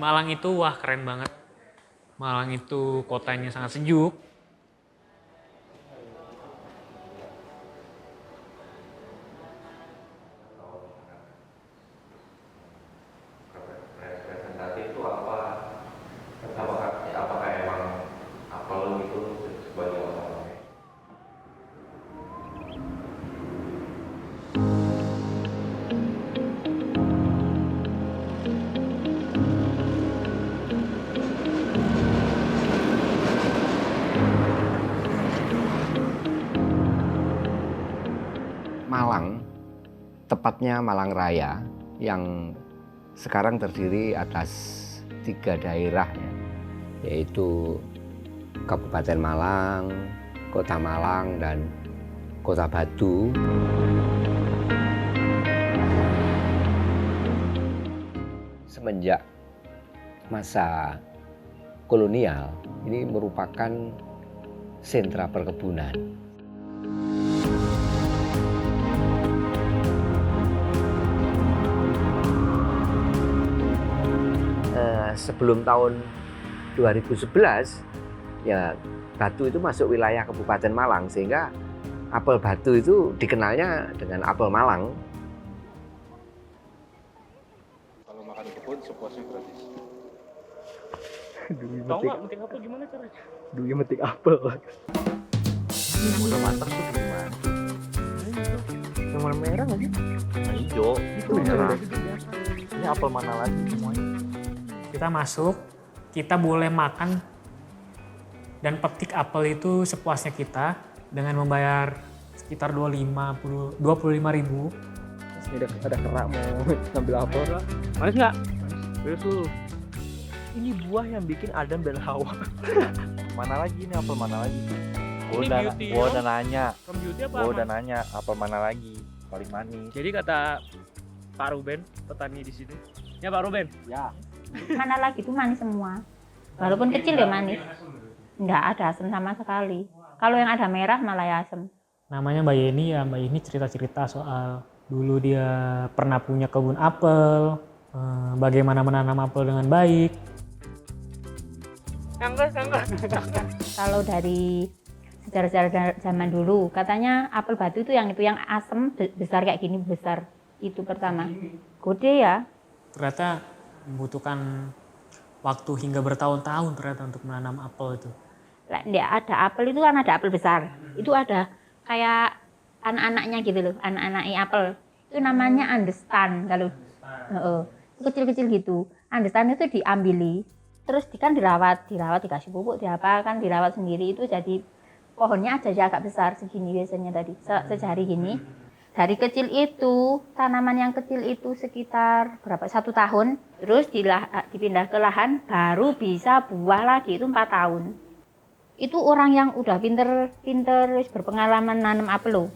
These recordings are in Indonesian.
Malang itu wah keren banget. Malang itu kotanya sangat sejuk. Representatif itu apa? Apakah emang apel itu sebagai oleh-oleh? Malang, tepatnya Malang Raya, yang sekarang terdiri atas 3 daerah, ya, yaitu Kabupaten Malang, Kota Malang, dan Kota Batu. Semenjak masa kolonial, ini merupakan sentra perkebunan. Sebelum tahun 2011, ya Batu itu masuk wilayah Kabupaten Malang, sehingga apel Batu itu dikenalnya dengan apel Malang. Kalau makan di kebun sepuasnya gratis. Tahu nggak metik apel gimana caranya? Dulu metik apel. Udah matang tuh gimana? Yang warna merah nggak sih? Nah, hijau itu merah. Ini apel mana lagi semuanya? Kita masuk, kita boleh makan dan petik apel itu sepuasnya kita dengan membayar sekitar 25.000. Terus ini ada kerak mau ngambil apel. Manis nggak? Manis tuh. Ini buah yang bikin Adam dan Hawa. Mana lagi ini apel mana lagi? Gua udah nanya. From beauty apa? Gua udah nanya apel mana lagi paling manis. Jadi kata Pak Ruben, petani di sini. Ya Pak Ruben. Ya. Mana lagi tuh manis semua. Walaupun kecil ya manis. Nggak ada asam sama sekali. Kalau yang ada merah malah ya asam. Namanya Mbak Yeni, ya Mbak Yeni cerita-cerita soal dulu dia pernah punya kebun apel, bagaimana menanam apel dengan baik. Kalau dari sejarah-sejarah zaman dulu, katanya apel Batu itu yang asam besar kayak gini besar. Itu pertama. Gede ya. Ternyata membutuhkan waktu hingga bertahun-tahun ternyata untuk menanam apel itu. Nggak ada apel itu kan ada apel besar. Itu ada kayak anak-anaknya gitu loh, anak-anaknya apel. Itu namanya andestan kalau kecil-kecil gitu. Andestan itu diambili, terus dirawat dikasih pupuk, diapakan, dirawat sendiri itu jadi pohonnya aja agak besar segini biasanya tadi, sejari gini. Dari kecil itu, tanaman yang kecil itu sekitar 1 tahun, terus dipindah ke lahan, baru bisa buah lagi itu 4 tahun. Itu orang yang udah pinter berpengalaman nanam apel loh.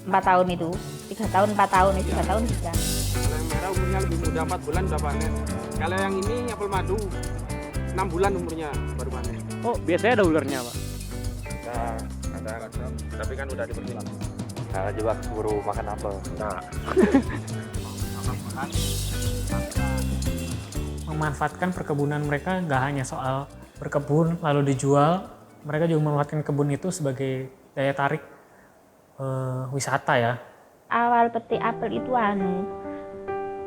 4 tahun itu, 3 tahun, 4 tahun, 3 tahun bisa. Kalau yang merah umurnya lebih muda, 4 bulan udah panen. Kalau yang ini apel madu, 6 bulan umurnya baru panen. Oh, biasanya ada ularnya, Pak? Ada, tapi kan udah dipersilang. Nah, coba keburu makan apel. Nah. Memanfaatkan perkebunan mereka nggak hanya soal berkebun lalu dijual, mereka juga memanfaatkan kebun itu sebagai daya tarik wisata ya. Awal petik apel itu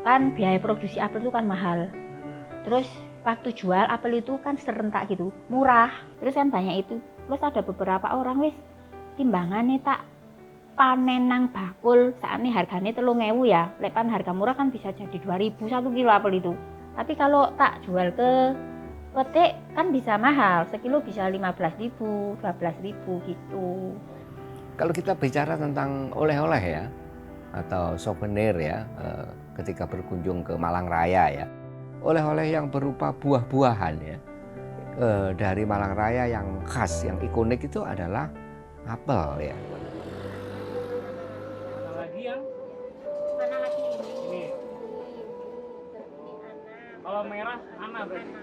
kan biaya produksi apel itu kan mahal. Terus waktu jual apel itu kan serentak gitu, murah. Terus kan banyak itu. Terus ada beberapa orang wis timbangannya tak panen nang bakul saat ini harganya 3.000 ya. Lepan harga murah kan bisa jadi 2.000 1 kilo apel itu. Tapi kalau tak jual ke petik kan bisa mahal, sekilo bisa 15.000, 12.000 gitu. Kalau kita bicara tentang oleh-oleh ya, atau souvenir ya, ketika berkunjung ke Malang Raya ya, oleh-oleh yang berupa buah-buahan ya, dari Malang Raya yang khas, yang ikonik itu adalah apel ya. Mana lagi Ini. Kalau merah, Ana berarti.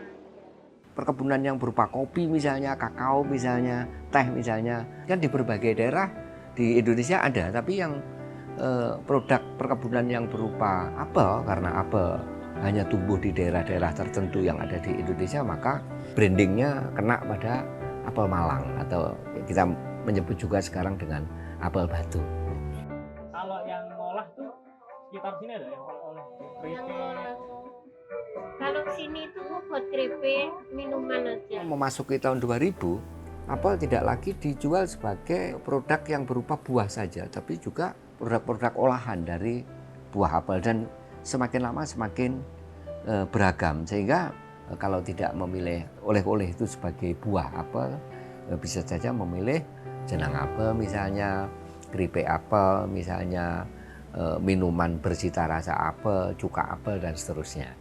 Perkebunan yang berupa kopi misalnya, kakao misalnya, teh misalnya, kan di berbagai daerah di Indonesia ada, tapi yang produk perkebunan yang berupa apel, karena apel hanya tumbuh di daerah-daerah tertentu yang ada di Indonesia, maka brandingnya kena pada apel Malang atau kita menyebut juga sekarang dengan apel batu. Kalau yang ngolah tuh sekitar sini ada yang oleh keripik. Kalau sini tuh buat keripik, minuman aja. Memasuki tahun 2000, apel tidak lagi dijual sebagai produk yang berupa buah saja, tapi juga produk-produk olahan dari buah apel, dan semakin lama semakin beragam, sehingga kalau tidak memilih oleh-oleh itu sebagai buah apel, bisa saja memilih jenang apel misalnya, keripik apel misalnya, minuman bercita rasa apel, cuka apel, dan seterusnya.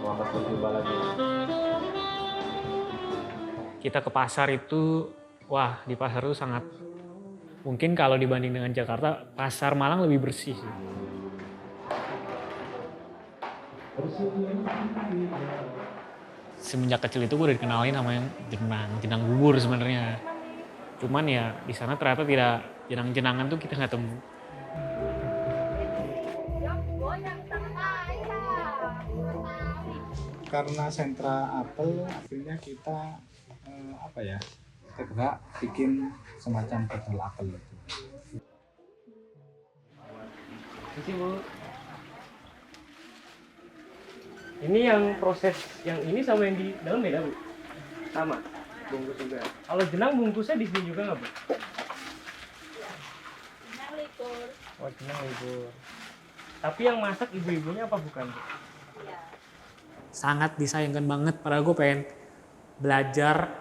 Selamat berjumpa lagi. Kita ke pasar itu, wah di pasar itu sangat, mungkin kalau dibanding dengan Jakarta, pasar Malang lebih bersih sih. Semenjak kecil itu gue udah dikenalin sama yang jenang bubur sebenarnya. Cuman ya di sana ternyata tidak, jenang-jenangan tuh kita nggak temu. Karena sentra apel, akhirnya kita tergerak bikin semacam botol apel itu. Ini yang proses yang ini sama yang di dalam beda, Bu? Sama, bungkus juga. Kalau jenang bungkusnya di sini juga nggak, Bu? Jenang libur. Oh, jenang libur. Tapi yang masak ibu-ibunya apa bukan, Bu? Iya. Sangat disayangkan banget, padahal gue pengen belajar,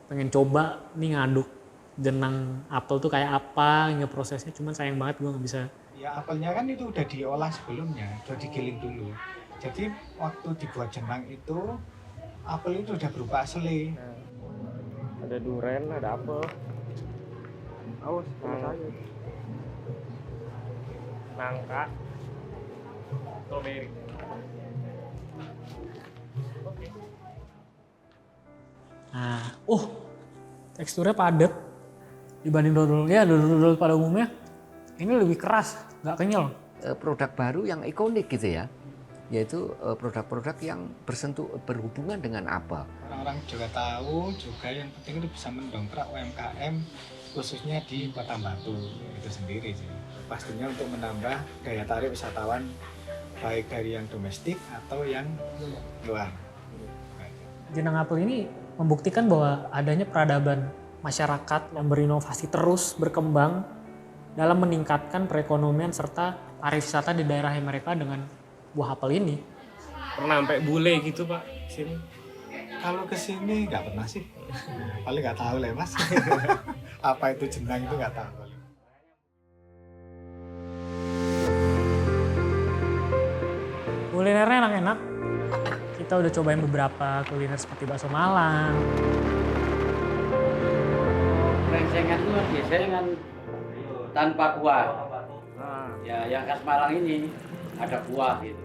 pengen coba nih ngaduk jenang apel tuh kayak apa, hingga prosesnya, cuman sayang banget gue nggak bisa. Ya apelnya kan itu udah diolah sebelumnya, udah digiling dulu. Jadi waktu dibuat jenang itu, apel itu udah berupa asli. Nah, ada duren, ada apel. Awas, aja. Nangka, strawberry. Oke. Nah, teksturnya padat dibanding dodol pada umumnya. Ini lebih keras, nggak kenyal. Produk baru yang ikonik gitu ya, yaitu produk-produk yang berhubungan dengan apel. Orang-orang juga tahu, juga yang penting itu bisa mendongkrak UMKM khususnya di Kota Batu itu sendiri sih. Pastinya untuk menambah daya tarik wisatawan baik dari yang domestik atau yang luar. Jenang apel ini membuktikan bahwa adanya peradaban masyarakat yang berinovasi terus berkembang dalam meningkatkan perekonomian serta pariwisata di daerah mereka dengan buah apel ini. Pernah sampai bule gitu, Pak, sini? Kalau ke sini nggak pernah sih, paling nggak tahu lah Mas. Apa itu jenang itu nggak tahu. Kulinernya enak-enak. Kita udah cobain beberapa kuliner seperti bakso Malang. Krengsengan itu biasanya kan tanpa kuah. Ya, yang khas Malang ini ada kuah gitu.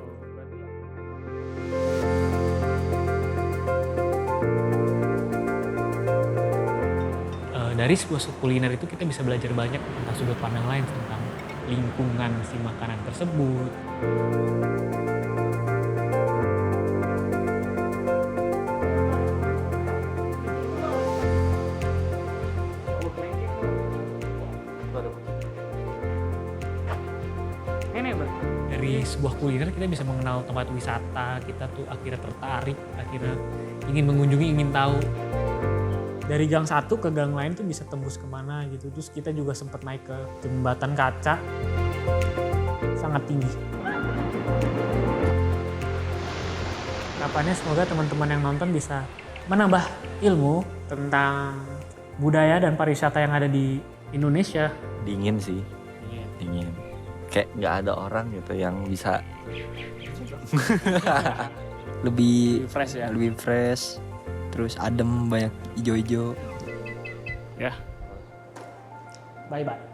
Dari sebuah kuliner itu kita bisa belajar banyak tentang sudut pandang lain, tentang lingkungan si makanan tersebut. Dari sebuah kuliner kita bisa mengenal tempat wisata, kita tuh akhirnya tertarik, akhirnya ingin mengunjungi, ingin tahu. Dari gang satu ke gang lain tuh bisa tembus kemana gitu. Terus kita juga sempat naik ke jembatan kaca, sangat tinggi. Harapannya semoga teman-teman yang nonton bisa menambah ilmu tentang budaya dan pariwisata yang ada di Indonesia. Dingin sih, dingin. Kayak nggak ada orang gitu yang bisa lebih fresh ya. Lebih fresh, terus adem, banyak hijau-hijau. Ya. Bye-bye.